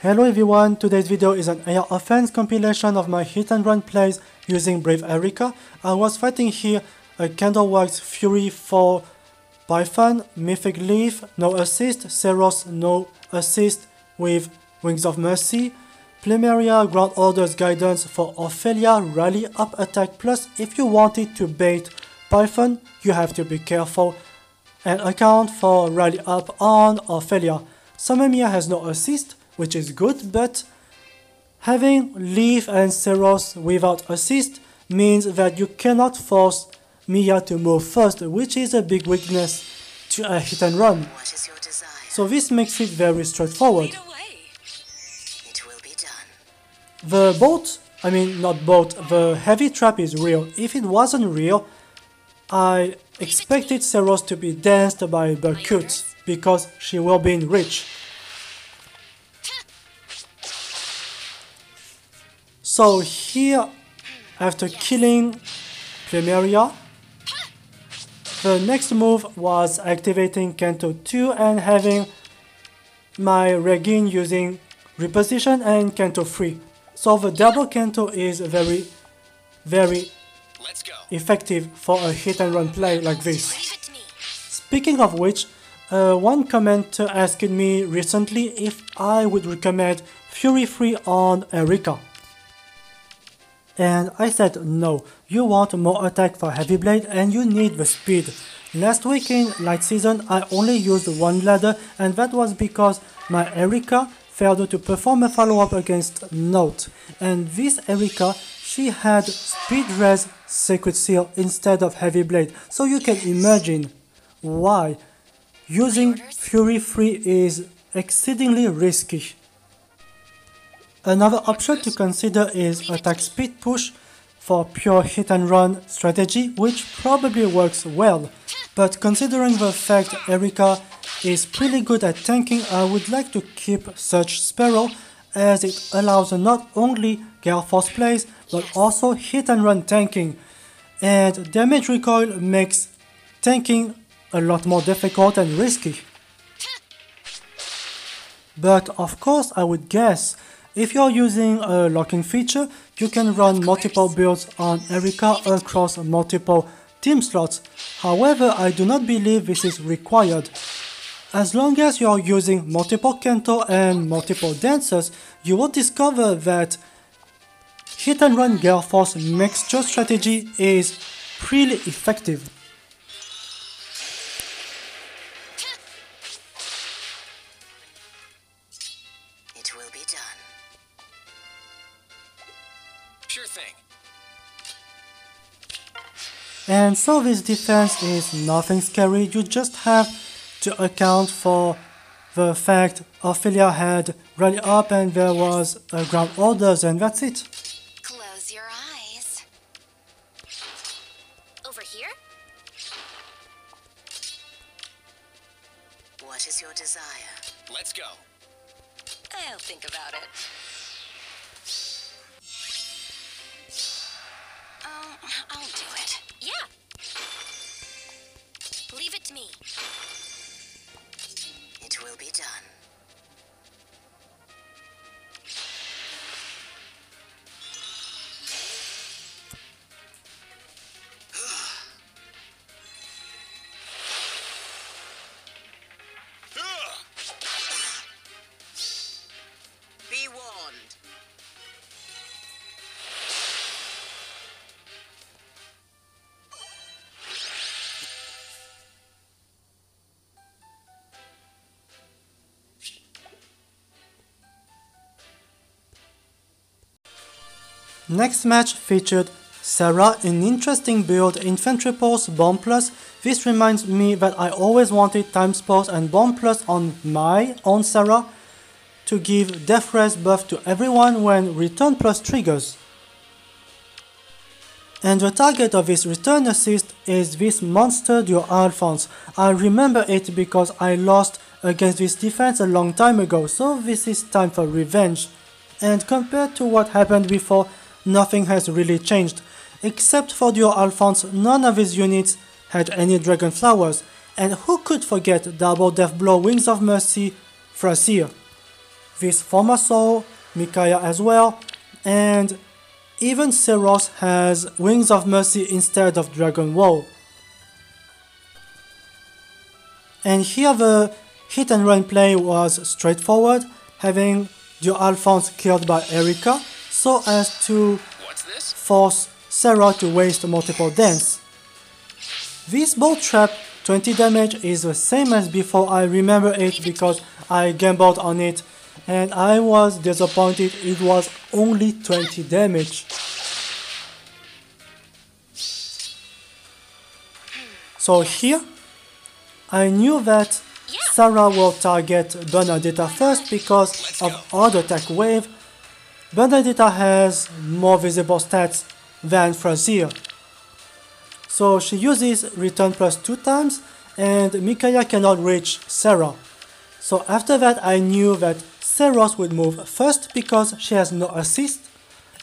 Hello everyone, today's video is an AR offense compilation of my hit and run plays using Brave Eirika. I was fighting here a Candleworks Fury 4 Python, Mythic Leaf, no assist, Ceros, no assist with Wings of Mercy, Plumeria, Ground Orders Guidance for Ophelia, Rally Up Attack plus if you wanted to bait Python, you have to be careful and account for Rally Up on Ophelia. Samemia has no assist, which is good, but having Leaf and Ceros without assist means that you cannot force Mia to move first, which is a big weakness to a hit and run. What is your desire? So this makes it very straightforward. It will be done. The boat, not boat, the heavy trap is real. If it wasn't real, I expected Ceros to be danced by Berkut, because she will be in reach. So here, after killing Plumeria, the next move was activating Canto 2 and having my Regin using Reposition and Canto 3. So the double Canto is very effective for a hit and run play like this. Speaking of which, one commenter asked me recently if I would recommend Fury 3 on Eirika. And I said no, you want more attack for Heavy Blade and you need the speed. Last week in Light Season I only used one ladder and that was because my Eirika failed to perform a follow-up against Note. And this Eirika, she had Speed Res Sacred Seal instead of Heavy Blade. So you can imagine why using Fury 3 is exceedingly risky. Another option to consider is attack speed push for pure hit and run strategy, which probably works well. But considering the fact Eirika is pretty good at tanking, I would like to keep such Sparrow as it allows not only Gale Force plays but also hit and run tanking. And damage recoil makes tanking a lot more difficult and risky. But of course I would guess if you're using a locking feature, you can run multiple builds on Eirika across multiple team slots. However, I do not believe this is required. As long as you're using multiple Canto and multiple dancers, you will discover that hit and run Gale Force mixture strategy is pretty effective. It will be done. Sure thing. And so this defense is nothing scary, you just have to account for the fact Ophelia had Rally Up and there was a Ground Orders and that's it. Close your eyes. Over here? What is your desire? Let's go. I'll think about it. I'll do it. Yeah. Leave it to me. It will be done. Be warned. Next match featured Sarah, an interesting build, Infantry Pulse, Bomb Plus. This reminds me that I always wanted Times Pulse and Bomb Plus on my own Sarah to give Death Res buff to everyone when Return Plus triggers. And the target of this return assist is this monster duo Alfonse. I remember it because I lost against this defense a long time ago, so this is time for revenge. And compared to what happened before, nothing has really changed. Except for duo Alfonse, none of his units had any Dragon Flowers, and who could forget double Death Blow Wings of Mercy Thrasier? this former soul, Micaiah as well, and even Seros has Wings of Mercy instead of Dragon Wall. And here the hit and run play was straightforward, having the Alfonse killed by Eirika so as to force Sarah to waste multiple dance. This ball trap 20 damage is the same as before. I remember it because I gambled on it and I was disappointed it was only 20 damage. So here, I knew that Sarah will target Bernadetta first because of odd attack wave. Bernadetta has more visible stats than Frazier. So she uses return plus 2 times and Micaiah cannot reach Sarah. So after that I knew that Seros would move first because she has no assist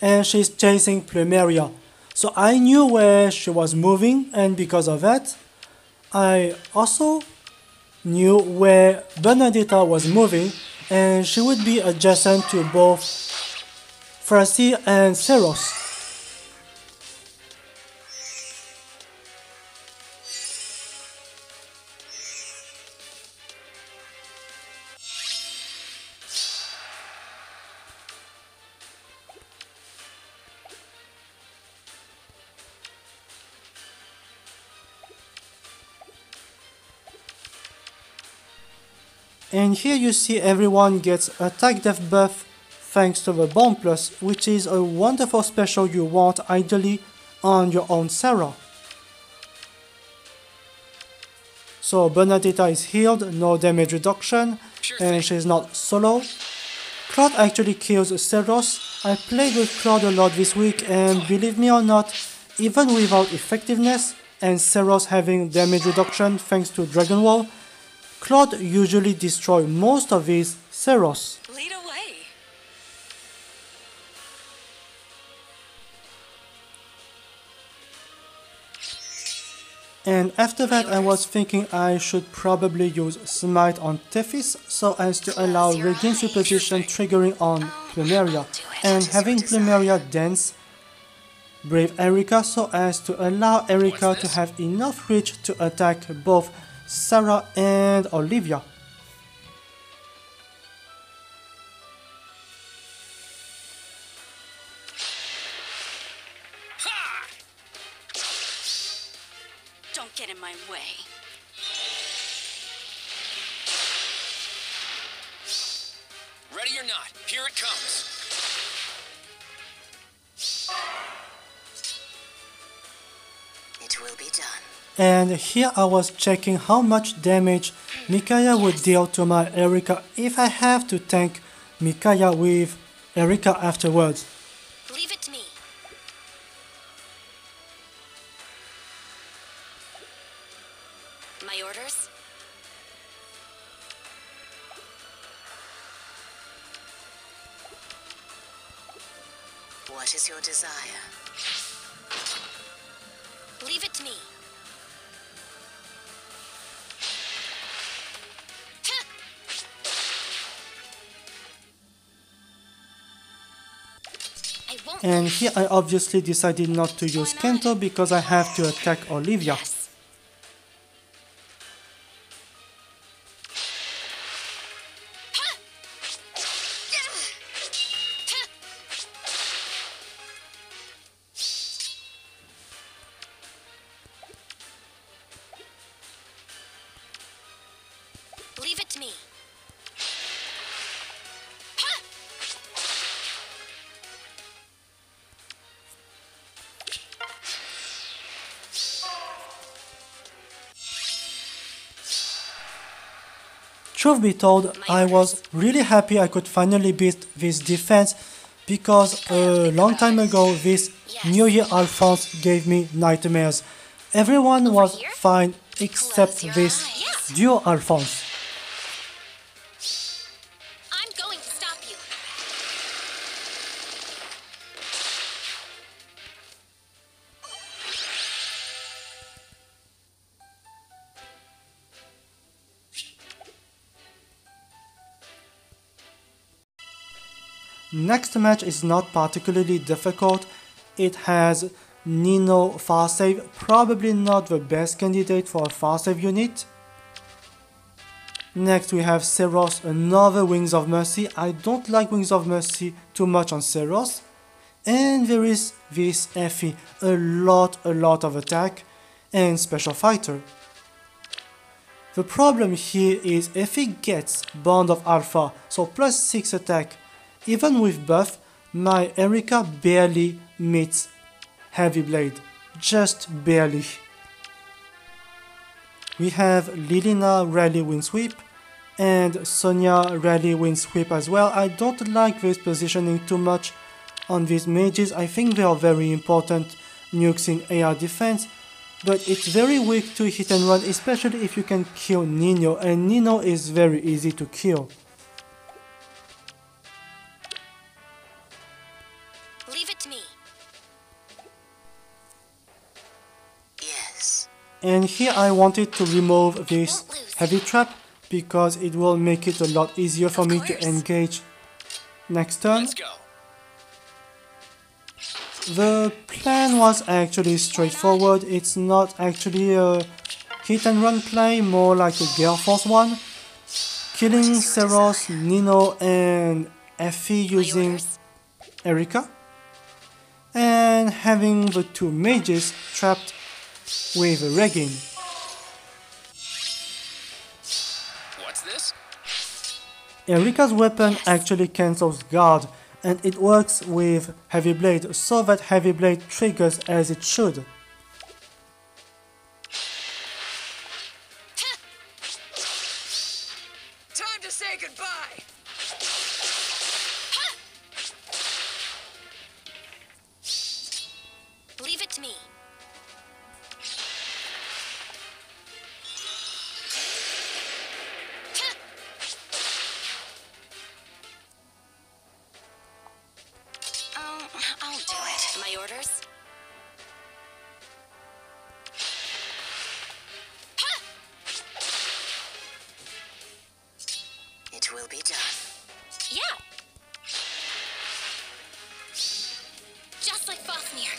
and she's chasing Plumeria. So I knew where she was moving and because of that I also knew where Bernadetta was moving and she would be adjacent to both Frazier and Seros. And here you see everyone gets attack def buff thanks to the Bond Plus, which is a wonderful special you want ideally on your own Sarah. So Bernadetta is healed, no damage reduction, and she's not solo. Claude actually kills Seros. I played with Claude a lot this week and believe me or not, even without effectiveness and Seros having damage reduction thanks to Dragon Wall, Claude usually destroys most of his Seros. Lead away. And after that I was thinking I should probably use Smite on Tethys so as to allow Regain Superstition triggering on Plumeria, and having Plumeria dance Brave Eirika so as to allow Eirika to have enough reach to attack both Sarah and Olivia. Don't get in my way. Ready or not, here it comes. It will be done. And here I was checking how much damage Micaiah would deal to my Eirika if I have to tank Micaiah with Eirika afterwards. Leave it to me. My orders? What is your desire? Leave it to me. And here I obviously decided not to use Kento because I have to attack Olivia. Yes. Leave it to me. Truth be told, I was really happy I could finally beat this defense because a long time ago this New Year Alphonse gave me nightmares. Everyone was fine except this duo Alphonse. Next match is not particularly difficult. It has Nino far save, probably not the best candidate for a far save unit. Next we have Seros, another Wings of Mercy. I don't like Wings of Mercy too much on Seros. And there is this FE, a lot of attack and special fighter. The problem here is if he gets Bond of Alpha, so plus 6 attack, even with buff, my Eirika barely meets Heavy Blade, just barely. We have Lilina Rally Wind Sweep and Sonya Rally Wind Sweep as well. I don't like this positioning too much on these mages. I think they are very important nukes in AR defense, but it's very weak to hit and run, especially if you can kill Nino, and Nino is very easy to kill. Leave it to me. Yes. And here I wanted to remove this heavy trap because it will make it a lot easier for me to engage next turn. Let's go. The plan was actually straightforward. It's not actually a hit and run play, more like a Gale Force one. Killing Seros, Nino and FE using Eirika. And having the two mages trapped with a Regain. What's this? Eirika's weapon actually cancels guard, and it works with Heavy Blade, so that Heavy Blade triggers as it should. Time to say goodbye. Leave it to me. I'll do it. My orders? It will be done. Yeah. Just like Fafnir.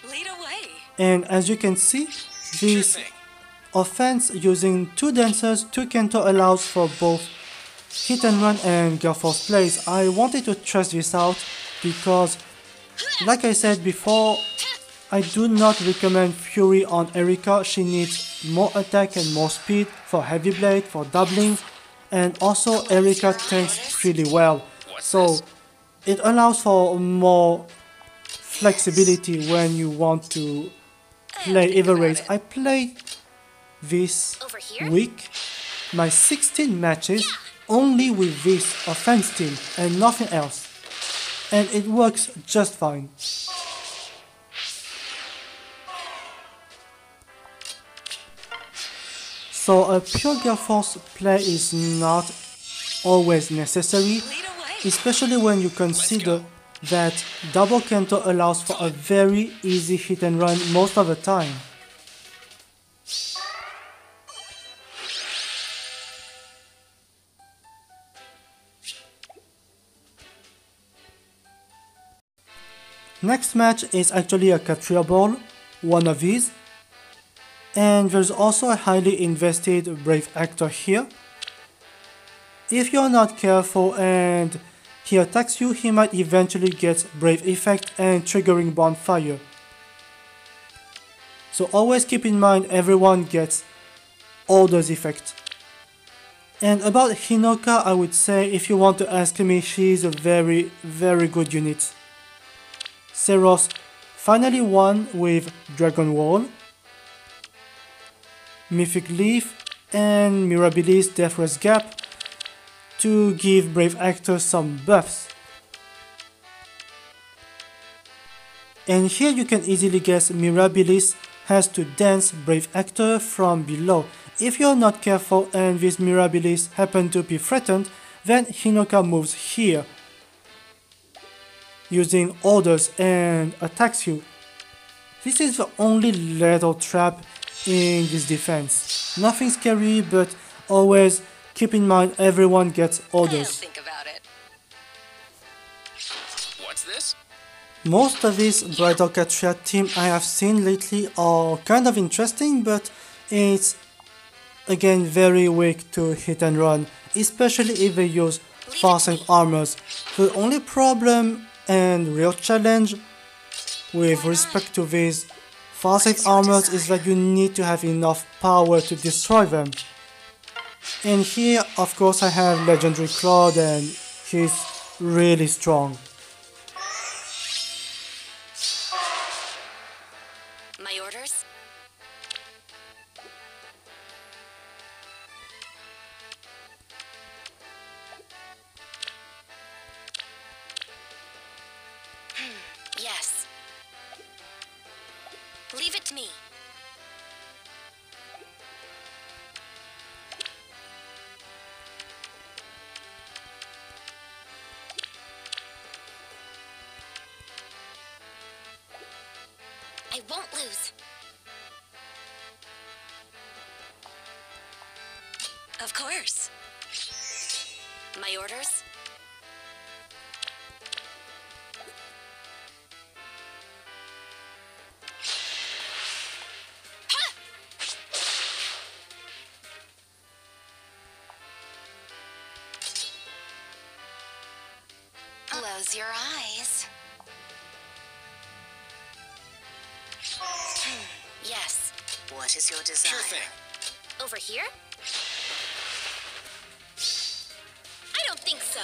Lead away. And as you can see, this offense using 2 dancers, 2 Kento allows for both hit and run and Gale Force plays. I wanted to test this out because, like I said before, I do not recommend Fury on Eirika. She needs more attack and more speed for Heavy Blade, for doubling, and also Eirika tanks really well. So it allows for more flexibility when you want to play either race. I played this week my 16 matches only with this offense team and nothing else, and it works just fine. So a pure Gale Force play is not always necessary, especially when you consider that double Kento allows for a very easy hit and run most of the time. Next match is actually a Catria ball, one of these, and there's also a highly invested Brave Hector here. If you're not careful and he attacks you, he might eventually get Brave effect and triggering bonfire. So always keep in mind everyone gets all those effects. And about Hinoka, I would say, if you want to ask me, she's a very good unit. Seros finally won with Dragon Wall, Mythic Leaf and Mirabilis Deathless Gap to give Brave Hector some buffs. And here you can easily guess Mirabilis has to dance Brave Hector from below. If you're not careful and this Mirabilis happen to be threatened, then Hinoka moves here, using orders and attacks you. This is the only little trap in this defense. Nothing scary, but always keep in mind everyone gets I'll orders. think about it. What's this? Most of these Bridal Catria team I have seen lately are kind of interesting, but it's again very weak to hit and run, especially if they use fast-save armors. The only problem and real challenge with respect to these fast-save armors is that you need to have enough power to destroy them. And here, of course, I have legendary Claude, and he's really strong. My orders? Yes. Leave it to me. I won't lose. Of course. My orders? Ha! Close your eyes. Yes. What is your desire? Sure thing. Over here? I don't think so.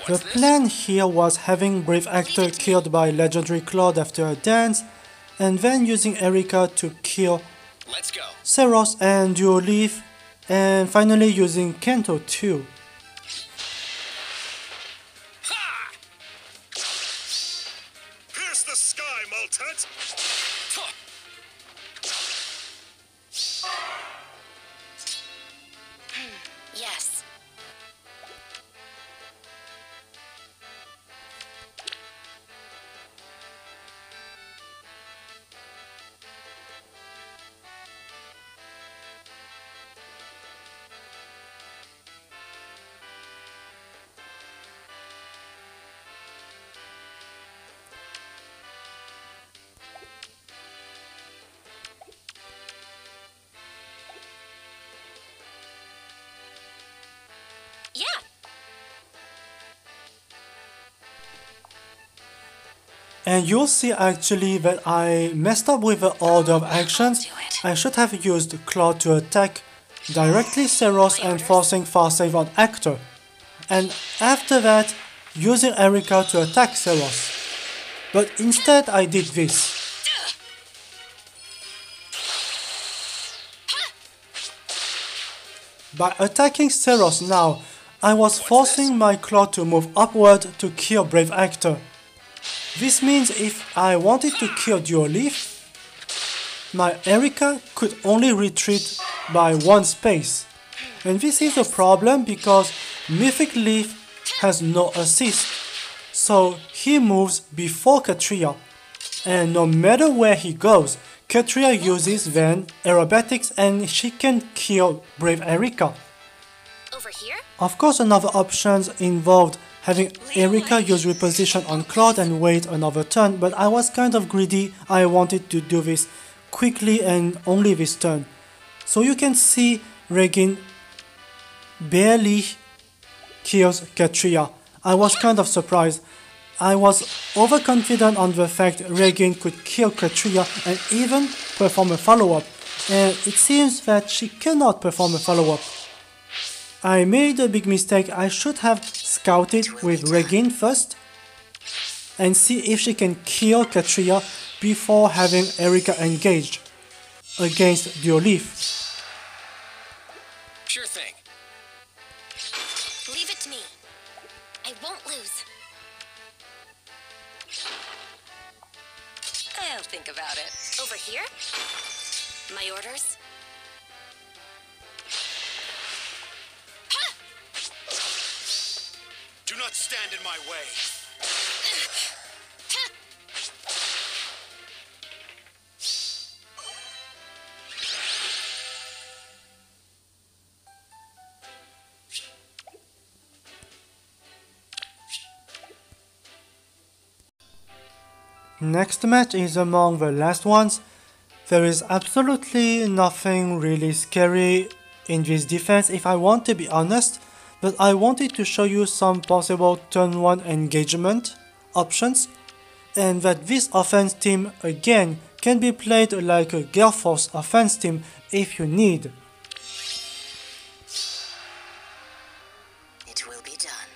The plan here was having Brave Hector killed by legendary Claude after a dance, and then using Eirika to kill Let's go. Seros and Duo Leaf, and finally using Kento too. Ha! Pierce the sky, Maltet! Huh. Yes. Yeah. And you'll see actually that I messed up with the order of actions. I should have used Claude to attack directly Seros and forcing fast save on Hector, and after that using Eirika to attack Seros. But instead I did this. By attacking Seros now, I was forcing my Claude to move upward to kill Brave Hector. This means if I wanted to kill Duo Leaf, my Eirika could only retreat by one space. And this is a problem because Mythic Leaf has no assist, so he moves before Catria. And no matter where he goes, Catria uses then aerobatics and she can kill Brave Eirika. Over here? Of course, another option involved having Eirika use reposition on Claude and wait another turn, but I was kind of greedy. I wanted to do this quickly and only this turn. So you can see Regin barely kills Catria. I was kind of surprised. I was overconfident on the fact Regin could kill Catria and even perform a follow-up, and it seems that she cannot perform a follow-up. I made a big mistake. I should have scouted with Regin first and see if she can kill Catria before having Eirika engaged. against Dual Leaf. Sure thing. Leave it to me. I won't lose. I'll think about it. Over here? My orders? Do not stand in my way. Next match is among the last ones. There is absolutely nothing really scary in this defense if I want to be honest, but I wanted to show you some possible turn 1 engagement options, and that this offense team again can be played like a Gale Force offense team if you need. It will be done.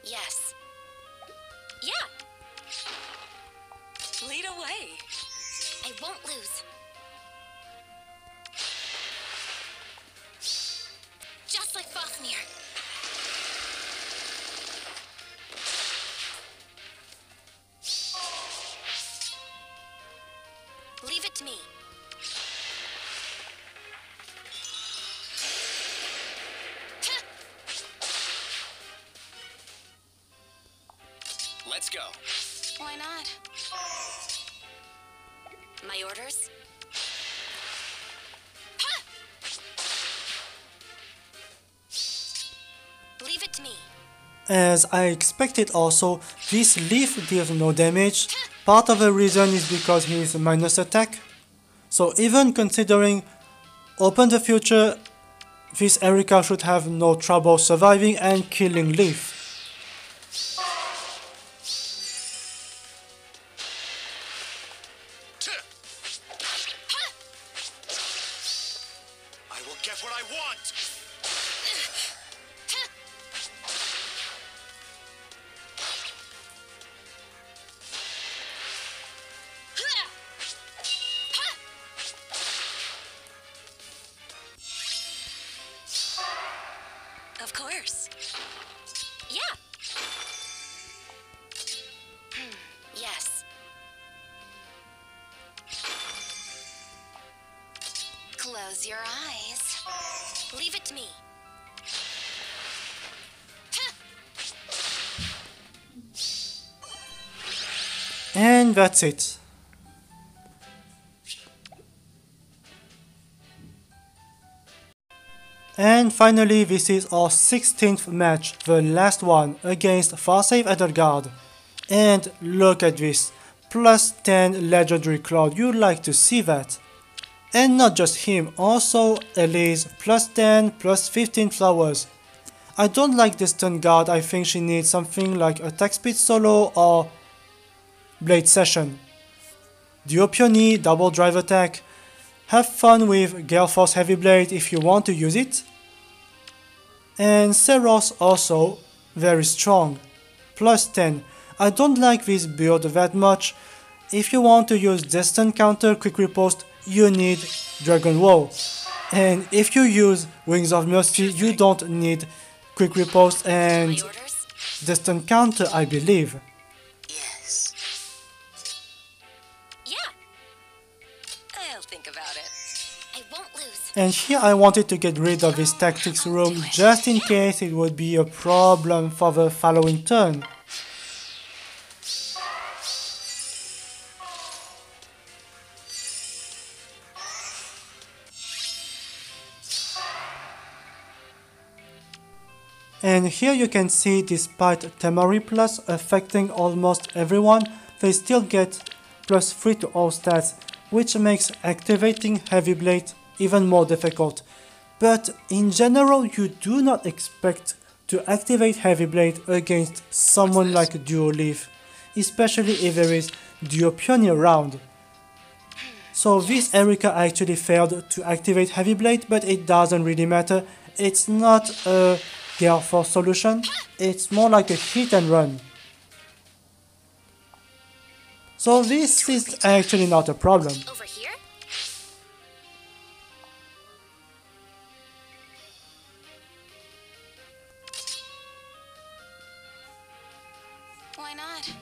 Yes. Yeah. Lead away. I won't lose. Just like Fafnir. Leave it to me. Let's go. Why not? My orders? Leave it to me. As I expected also, this leaf deals no damage. Part of the reason is because he is minus attack. So even considering open the future, this Eirika should have no trouble surviving and killing Leaf. I will get what I want. Of course. Yeah. Yes. Close your eyes. Leave it to me. And that's it. And finally, this is our 16th match, the last one, against Farsave Edelgard. And look at this, plus 10 legendary Claude, you like to see that. And not just him, also Elise, plus 10, plus 15 flowers. I don't like this stun guard, I think she needs something like attack speed solo or blade session. Duo Peony, double drive attack. Have fun with Gale Force Heavy Blade if you want to use it. And Seros also very strong, plus 10. I don't like this build that much. If you want to use Destined Counter Quick Riposte, you need Dragon Wall. And if you use Wings of Mercy, you don't need Quick Riposte and My orders? Destined Counter, I believe. Yes. Yeah. I'll think about it. I won't lose. And here I wanted to get rid of this tactics room just in case it would be a problem for the following turn. And here you can see despite Temari Plus affecting almost everyone, they still get plus 3 to all stats, which makes activating Heavy Blade even more difficult. But in general you do not expect to activate Heavy Blade against someone like Duo Leaf, especially if there is Duo Peony around. So this Eirika actually failed to activate Heavy Blade, but it doesn't really matter. It's not a Gale Force solution, it's more like a hit and run. So this is actually not a problem. Over here? Why not?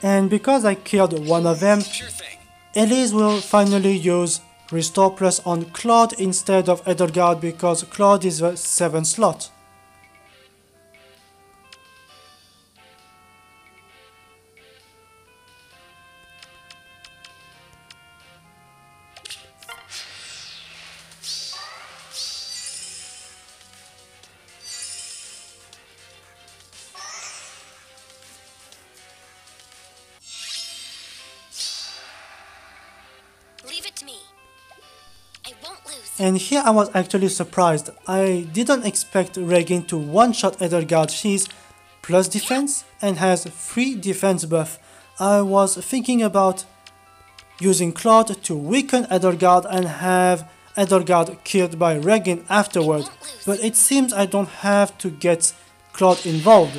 And because I killed one of them, Sure thing. Elise will finally use Restore Plus on Claude instead of Edelgard because Claude is the 7th slot. Leave it to me. I won't lose. And here I was actually surprised. I didn't expect Regin to one-shot Edelgard. She's plus defense and has 3 defense buff. I was thinking about using Claude to weaken Edelgard and have Edelgard killed by Regin afterward. But it seems I don't have to get Claude involved.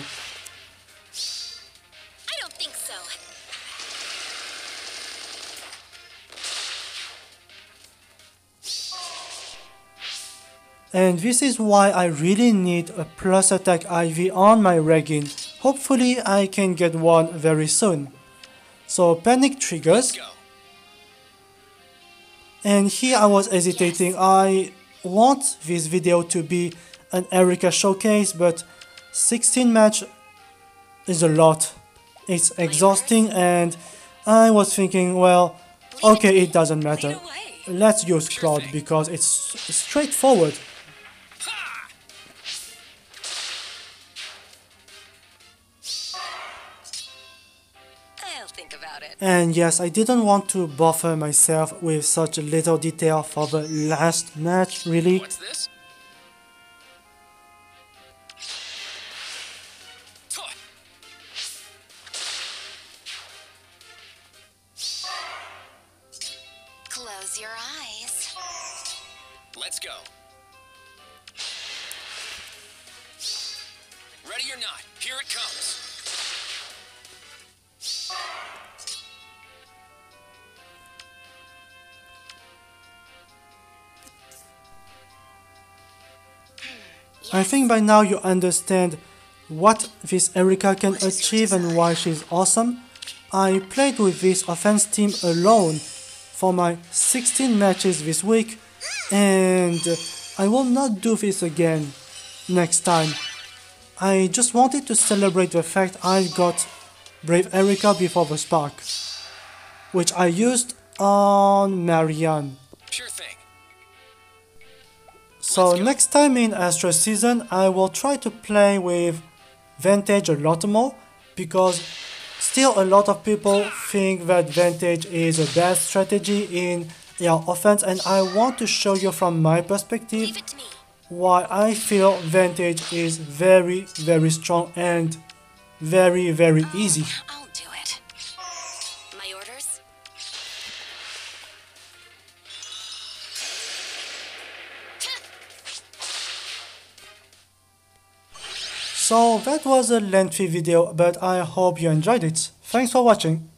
I don't think so. And this is why I really need a plus attack IV on my Regin. Hopefully I can get one very soon. So panic triggers. Go. And here I was hesitating. I want this video to be an Eirika showcase, but 16 match is a lot. It's exhausting and I was thinking, well, okay, it doesn't matter. Let's use Claude because it's straightforward. I'll think about it. And yes, I didn't want to buffer myself with such little detail for the last match, really. What's this? Huh. Close your eyes. Let's go. Ready or not, here it comes. I think by now you understand what this Eirika can achieve and why she's awesome. I played with this offense team alone for my 16 matches this week, and I will not do this again next time. I just wanted to celebrate the fact I got Brave Eirika before the spark, which I used on Marianne. Sure thing. So next time in Astra Season, I will try to play with Vantage a lot more, because still a lot of people think that Vantage is a bad strategy in air offense, and I want to show you from my perspective Leave it to me. why I feel Vantage is very, very strong and very, very easy. I'll do it. My orders? So that was a lengthy video, but I hope you enjoyed it. Thanks for watching.